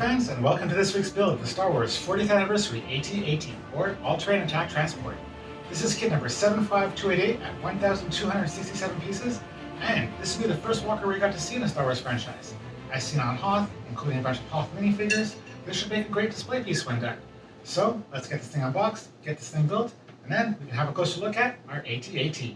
friends, and welcome to this week's build of the Star Wars 40th Anniversary AT-AT, or All-Terrain Attack Transport. This is kit number 75288 at 1,267 pieces, and this will be the first walker we got to see in the Star Wars franchise. As seen on Hoth, including a bunch of Hoth minifigures, this should make a great display piece when done. So, let's get this thing unboxed, get this thing built, and then we can have a closer look at our AT-AT.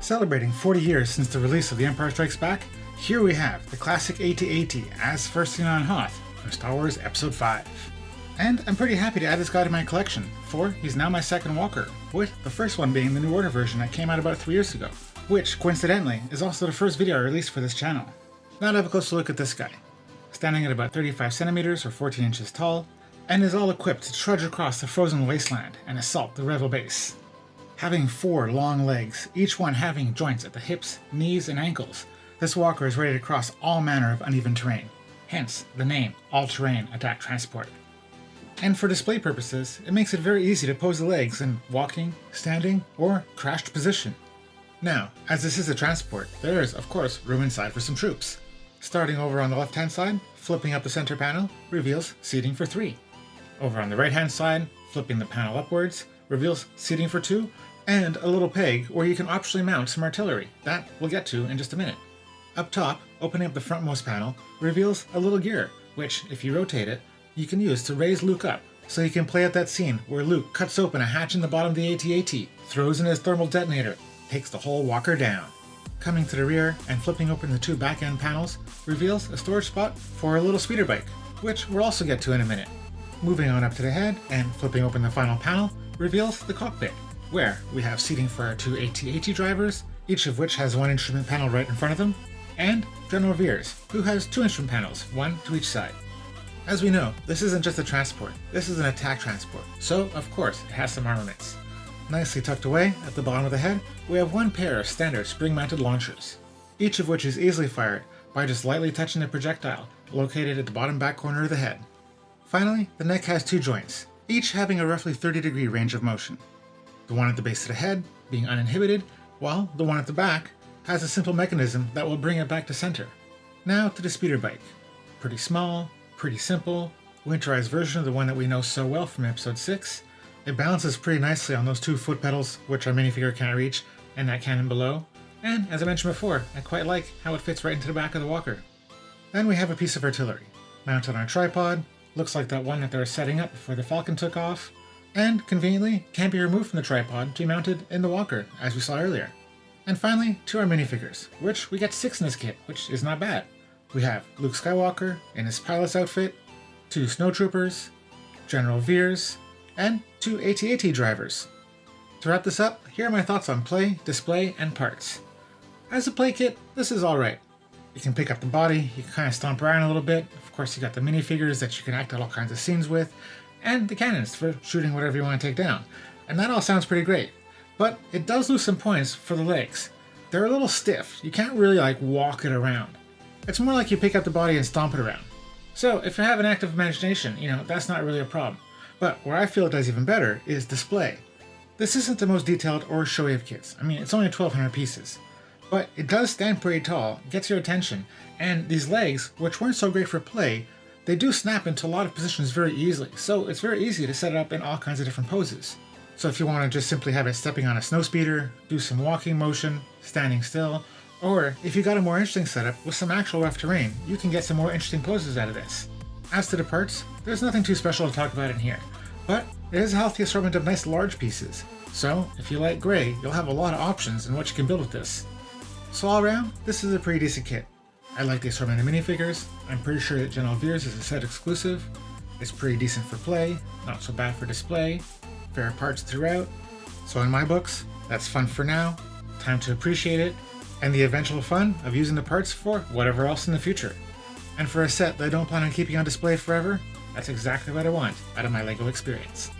Celebrating 40 years since the release of The Empire Strikes Back, here we have the classic AT-AT as first seen on Hoth from Star Wars Episode 5. And I'm pretty happy to add this guy to my collection, for he's now my second walker, with the first one being the New Order version that came out about 3 years ago, which, coincidentally, is also the first video I released for this channel. Now to have a closer look at this guy. Standing at about 35 centimeters or 14 inches tall, and is all equipped to trudge across the frozen wasteland and assault the Rebel base. Having 4 long legs, each one having joints at the hips, knees, and ankles, this walker is ready to cross all manner of uneven terrain, hence the name All-Terrain Attack Transport. And for display purposes, it makes it very easy to pose the legs in walking, standing, or crouched position. Now, as this is a transport, there is, of course, room inside for some troops. Starting over on the left-hand side, flipping up the center panel reveals seating for 3. Over on the right-hand side, flipping the panel upwards, reveals seating for 2, and a little peg where you can optionally mount some artillery, that we'll get to in just a minute. Up top, opening up the frontmost panel, reveals a little gear, which, if you rotate it, you can use to raise Luke up, so you can play out that scene where Luke cuts open a hatch in the bottom of the AT-AT, throws in his thermal detonator, takes the whole walker down. Coming to the rear and flipping open the 2 back-end panels reveals a storage spot for a little speeder bike, which we'll also get to in a minute. Moving on up to the head and flipping open the final panel reveals the cockpit, where we have seating for our 2 AT-AT drivers, each of which has 1 instrument panel right in front of them, and General Veers, who has 2 instrument panels, 1 to each side. As we know, this isn't just a transport, this is an attack transport, so of course it has some armaments. Nicely tucked away at the bottom of the head, we have 1 pair of standard spring-mounted launchers, each of which is easily fired by just lightly touching the projectile located at the bottom back corner of the head. Finally, the neck has 2 joints, each having a roughly 30-degree range of motion. The one at the base of the head being uninhibited, while the one at the back has a simple mechanism that will bring it back to center. Now to the speeder bike. Pretty small, pretty simple, winterized version of the one that we know so well from episode 6. It balances pretty nicely on those 2 foot pedals, which our minifigure can't reach, and that cannon below. And as I mentioned before, I quite like how it fits right into the back of the walker. Then we have a piece of artillery, mounted on a tripod, looks like that one that they were setting up before the Falcon took off, and conveniently can be removed from the tripod to be mounted in the walker, as we saw earlier. And finally, to our minifigures, which we get 6 in this kit, which is not bad. We have Luke Skywalker in his pilot's outfit, 2 snowtroopers, General Veers, and 2 AT-AT drivers. To wrap this up, here are my thoughts on play, display, and parts. As a play kit, this is alright. You can pick up the body, you can kind of stomp around a little bit, of course you got the minifigures that you can act out all kinds of scenes with, and the cannons for shooting whatever you want to take down. And that all sounds pretty great. But it does lose some points for the legs. They're a little stiff, you can't really walk it around. It's more like you pick up the body and stomp it around. So if you have an active imagination, that's not really a problem. But where I feel it does even better is display. This isn't the most detailed or showy of kits. It's only 1,200 pieces. But it does stand pretty tall, gets your attention, and these legs, which weren't so great for play, they do snap into a lot of positions very easily, so it's very easy to set it up in all kinds of different poses. So if you want to just simply have it stepping on a snowspeeder, do some walking motion, standing still, or if you got a more interesting setup with some actual rough terrain, you can get some more interesting poses out of this. As to the parts, there's nothing too special to talk about in here, but it is a healthy assortment of nice large pieces, so if you like gray, you'll have a lot of options in what you can build with this. So all around, this is a pretty decent kit. I like the assortment of minifigures, I'm pretty sure that General Veers is a set exclusive, it's pretty decent for play, not so bad for display, fair parts throughout, so in my books, that's fun for now, time to appreciate it, and the eventual fun of using the parts for whatever else in the future. And for a set that I don't plan on keeping on display forever, that's exactly what I want out of my LEGO experience.